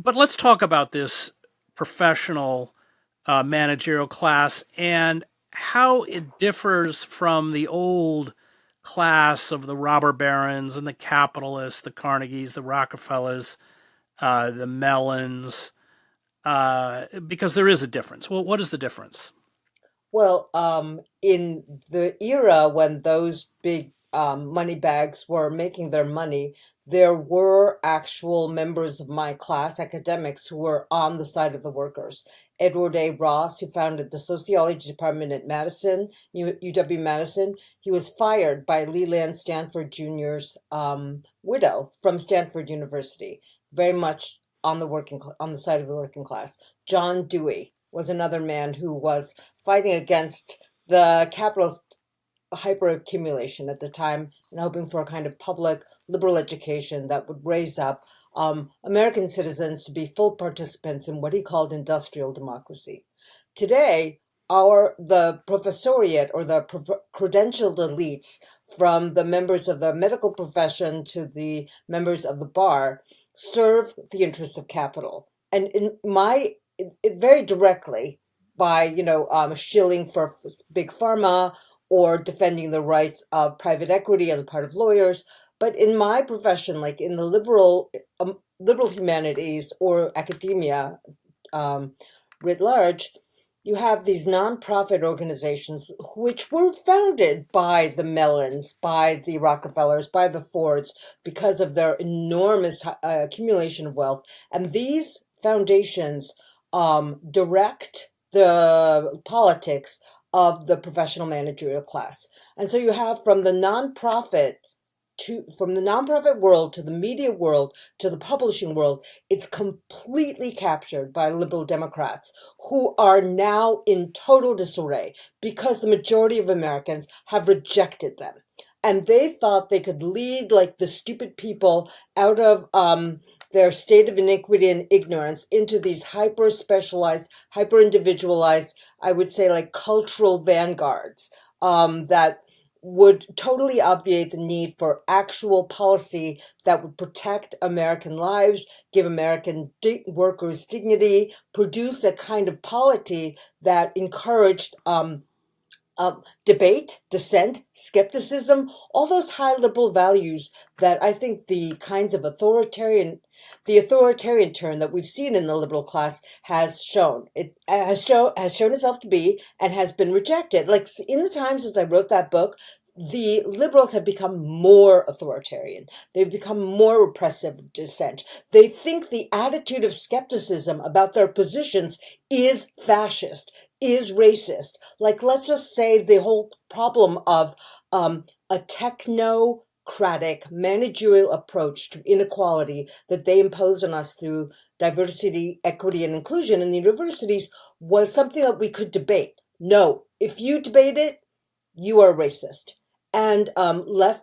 But let's talk about this professional managerial class and how it differs from the old class of the robber barons and the capitalists, the Carnegies, the Rockefellers, the Mellons, because there is a difference. Well, what is the difference? Well, in the era when those big money bags were making their money, there were actual members of my class, academics, who were on the side of the workers. Edward A. Ross, who founded the sociology department at Madison, UW-Madison, he was fired by Leland Stanford Jr.'s widow from Stanford University, very much on on the side of the working class. John Dewey was another man who was fighting against the capitalist hyperaccumulation at the time and hoping for a kind of public liberal education that would raise up American citizens to be full participants in what he called industrial democracy. Today, the professoriate or the credentialed elites, from the members of the medical profession to the members of the bar, serve the interests of capital. And very directly by shilling for big pharma or defending the rights of private equity on the part of lawyers. But in my profession, like in the liberal humanities or academia writ large, you have these nonprofit organizations which were founded by the Mellons, by the Rockefellers, by the Fords, because of their enormous accumulation of wealth. And these foundations direct the politics of the professional managerial class. And so you have from the nonprofit world to the media world to the publishing world, it's completely captured by liberal Democrats who are now in total disarray because the majority of Americans have rejected them. And they thought they could lead like the stupid people out of their state of iniquity and ignorance into these hyper specialized, hyper individualized, I would say like cultural vanguards that would totally obviate the need for actual policy that would protect American lives, give American workers dignity, produce a kind of polity that encouraged debate, dissent, skepticism, all those high liberal values that I think the authoritarian turn that we've seen in the liberal class has shown. It has shown itself to be and has been rejected. Like in the time since I wrote that book, the liberals have become more authoritarian. They've become more repressive dissent. They think the attitude of skepticism about their positions is fascist, is racist. Like, let's just say the whole problem of a technocratic managerial approach to inequality that they imposed on us through diversity, equity, and inclusion in the universities was something that we could debate. No, if you debate it, you are racist. And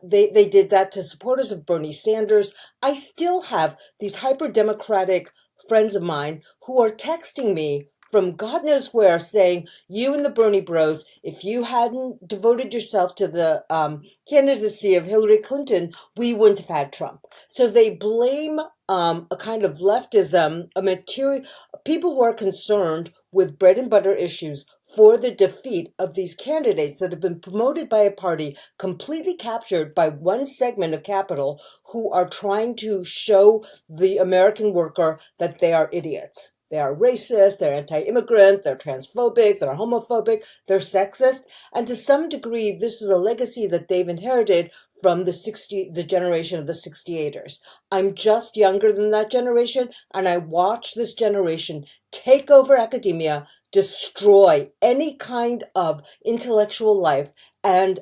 they did that to supporters of Bernie Sanders. I still have these hyper democratic friends of mine who are texting me from God knows where, saying, you and the Bernie bros, if you hadn't devoted yourself to the candidacy of Hillary Clinton, we wouldn't have had Trump. So they blame a kind of leftism, people who are concerned with bread and butter issues for the defeat of these candidates that have been promoted by a party completely captured by one segment of capital who are trying to show the American worker that they are idiots. They are racist, they're anti-immigrant, they're transphobic, they're homophobic, they're sexist. And to some degree, this is a legacy that they've inherited from the generation of the 68ers. I'm just younger than that generation, and I watch this generation take over academia, destroy any kind of intellectual life, and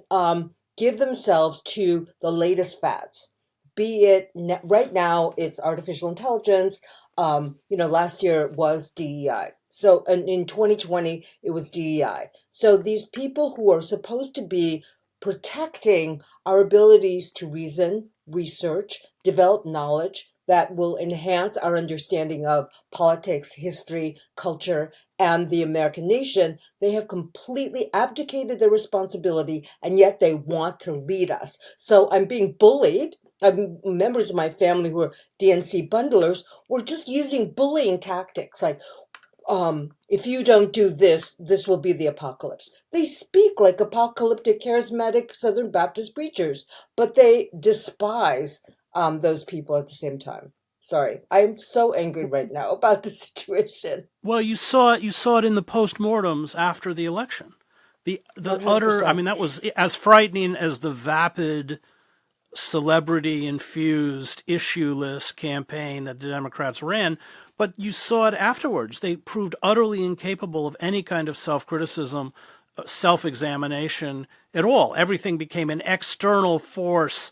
give themselves to the latest fads. Be it right now, it's artificial intelligence. Last year it was DEI. So in 2020, it was DEI. So these people who are supposed to be protecting our abilities to reason, research, develop knowledge that will enhance our understanding of politics, history, culture, and the American nation, they have completely abdicated their responsibility, and yet they want to lead us. So I'm being bullied members of my family who are DNC bundlers were just using bullying tactics, like, if you don't do this, this will be the apocalypse. They speak like apocalyptic, charismatic Southern Baptist preachers, but they despise those people at the same time. Sorry, I'm so angry right now about the situation. Well, you saw it in the postmortems after the election. The utter, I 100%. mean, that was as frightening as the vapid, celebrity infused, issueless campaign that the Democrats ran. But you saw it afterwards. They proved utterly incapable of any kind of self criticism, self examination at all. Everything became an external force,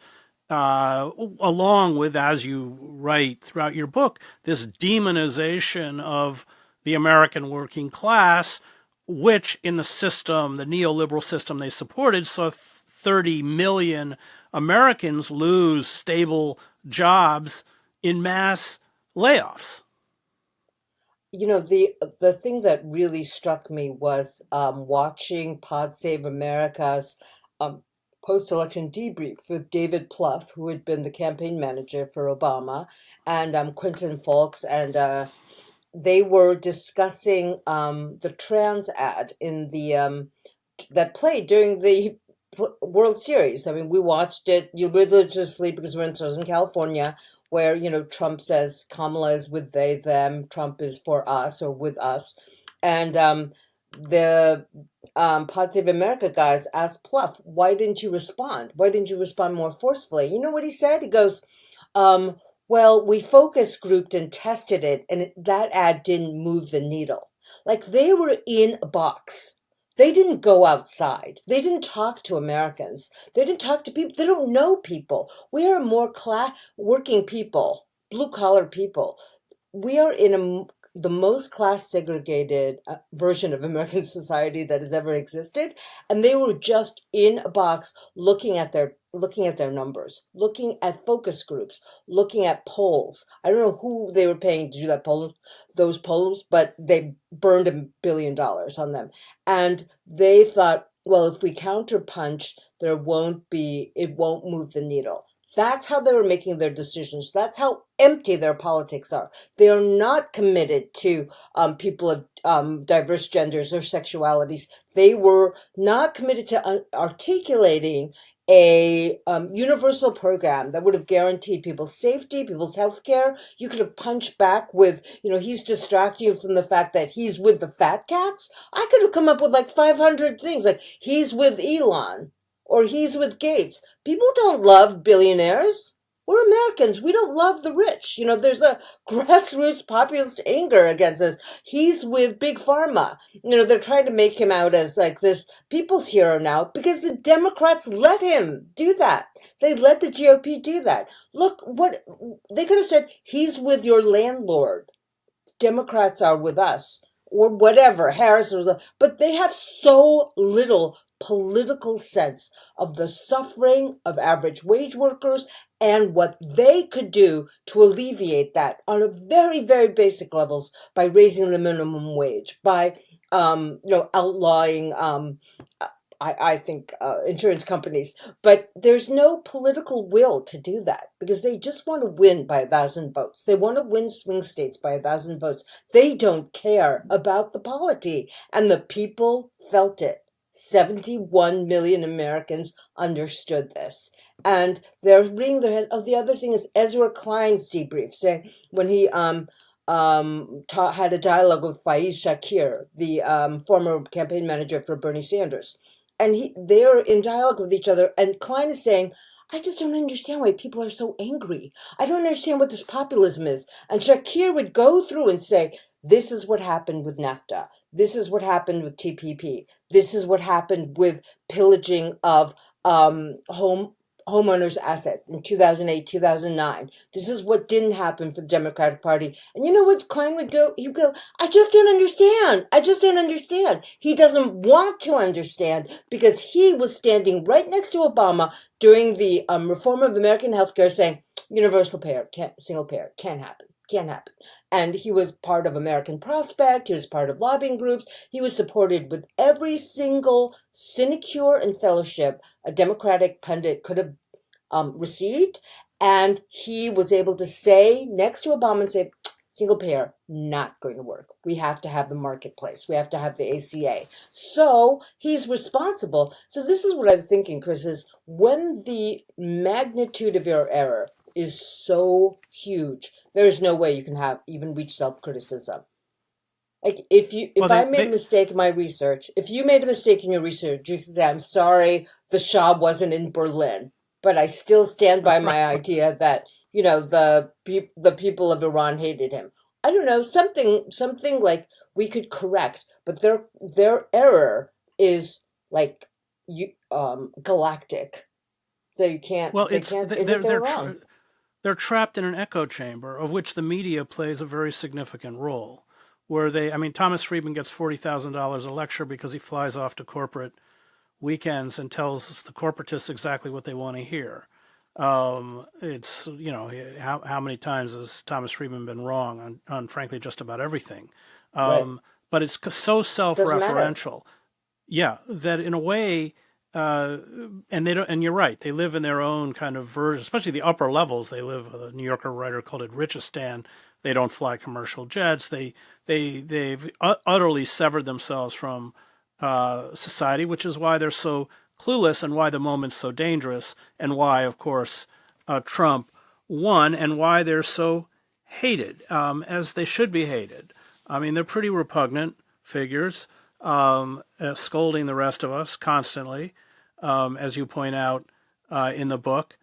along with, as you write throughout your book, this demonization of the American working class, which in the system, the neoliberal system they supported, saw 30 million Americans lose stable jobs in mass layoffs. You know, the thing that really struck me was watching Pod Save America's um, post-election debrief with David Plouffe, who had been the campaign manager for Obama, and Quentin Fawkes, and they were discussing the trans ad in the that played during the World Series. I mean, we watched it religiously because we're in Southern California, where, Trump says Kamala is with they, them, Trump is for us or with us. And the Pod Save America guys asked Plouffe, why didn't you respond? Why didn't you respond more forcefully? You know what he said? He goes, um, well, we focus grouped and tested it, and that ad didn't move the needle. Like, they were in a box. They didn't go outside. They didn't talk to Americans. They didn't talk to people. They don't know people. We are more working people, blue collar people. We are in the most class segregated version of American society that has ever existed, and they were just in a box looking at their numbers, looking at focus groups, looking at polls. I don't know who they were paying to do those polls, but they burned $1 billion on them. And they thought, well, if we counterpunch, it won't move the needle. That's how they were making their decisions. That's how empty their politics are. They are not committed to people of diverse genders or sexualities. They were not committed to articulating a universal program that would have guaranteed people's safety, people's health care. You could have punched back with, he's distracting you from the fact that he's with the fat cats. I could have come up with like 500 things, like he's with Elon or he's with Gates. People don't love billionaires. We're Americans. We don't love the rich. There's a grassroots populist anger against us. He's with Big Pharma. They're trying to make him out as like this people's hero now because the Democrats let him do that. They let the GOP do that. Look, what they could have said, he's with your landlord. Democrats are with us, or whatever. Harris was, but they have so little political sense of the suffering of average wage workers and what they could do to alleviate that on a very, very basic levels by raising the minimum wage, by outlawing I think insurance companies, but there's no political will to do that because they just want to win by 1,000 votes. They want to win swing states by 1,000 votes. They don't care about the polity, and the people felt it. 71 million Americans understood this, and they're wringing their hands. Oh, the other thing is Ezra Klein's debrief, saying when he had a dialogue with Faiz Shakir, the former campaign manager for Bernie Sanders. And they're in dialogue with each other, and Klein is saying, I just don't understand why people are so angry. I don't understand what this populism is. And Shakir would go through and say, this is what happened with NAFTA. This is what happened with TPP. This is what happened with pillaging of homeowners' assets in 2008, 2009. This is what didn't happen for the Democratic Party. And you know what Klein would go? He'd go, I just don't understand. I just don't understand. He doesn't want to understand because he was standing right next to Obama during the reform of American healthcare saying, universal payer, single payer, can't happen, can't happen. And he was part of American Prospect. He was part of lobbying groups. He was supported with every single sinecure and fellowship a Democratic pundit could have received. And he was able to say next to Obama and say, single payer, not going to work. We have to have the marketplace. We have to have the ACA. So he's responsible. So this is what I'm thinking, Chris, is when the magnitude of your error is so huge, there's no way you can have even reach self-criticism. Like if I made a mistake in my research, if you made a mistake in your research, you can say, I'm sorry, the Shah wasn't in Berlin, but I still stand by my idea that, the people of Iran hated him. I don't know, something like we could correct, but their error is like galactic. So you can't. Well, They can't admit they're wrong. They're trapped in an echo chamber of which the media plays a very significant role. Thomas Friedman gets $40,000 a lecture because he flies off to corporate weekends and tells the corporatists exactly what they want to hear. It's, how many times has Thomas Friedman been wrong on frankly, just about everything. Right. But it's so self-referential. Yeah, that in a way, and they don't. And you're right. They live in their own kind of version, especially the upper levels. They live. A New Yorker writer called it Richistan. They don't fly commercial jets. They've utterly severed themselves from society, which is why they're so clueless and why the moment's so dangerous, and why, of course, Trump won, and why they're so hated, as they should be hated. I mean, they're pretty repugnant figures, scolding the rest of us constantly, as you point out in the book.